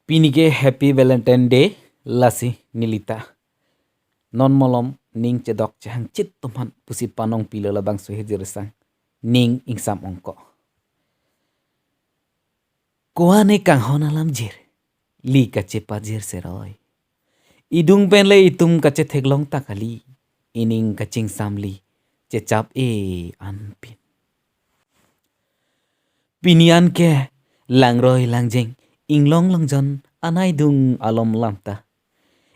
Pinige happy Valentine Day lasi nilita. Non molom ning cedok cahang cit tuman pusi panong pilo labang suhe jiresang. Ning ingsam ongko. Kuane kang hona lam jir. Li kace pajir seroy. Idung penle itum kace teglong takali. Ining kacing samli. Cecap anpin. Pinian ke langroy langjeng. Inglong langjon anai dung alom lamta.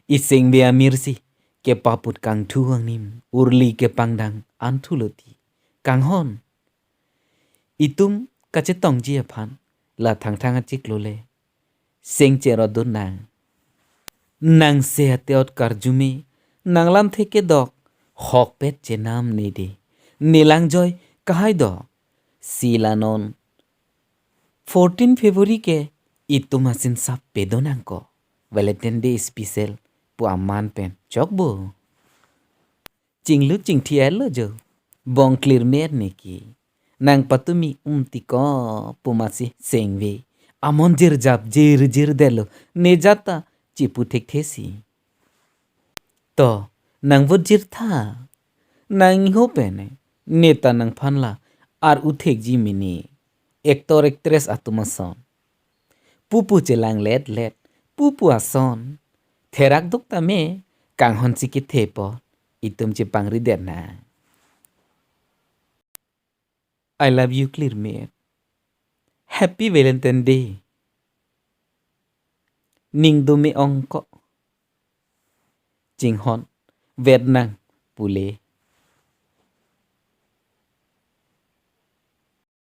Iseng bea mirsi ke paput kang tuang nim urli ke pangdang antuloti kang hon. Itum kacetong jia pan la thang thang acik lole. Seng cerodon nang. Nang sehateot karjume nang lam theke dok hok pet je nam nede. Nilang joy kahai do. Silanon 14 February ke itum asin sap pedonang ko. Valentine Day special pu aman pen chok bo. Cing lu cing thiel lo jo. Bong clear mer neki. Nang patumi tiko pu masih sengwe. Amon jir jap jir delo. Ne jata cipu tek thesi. To nang vod jir tha. Nang ho pene. Neta nang panla ar uthek ji mini. Ektor ektres atumason. Pupu celang let. Pupu ason. Therak duk tame kang hon sikit thepo. Itum cipang rider na. I love you clear mate. Happy Valentine Day. Ning dumi ongko. Jing hon. Vietnam. Pule.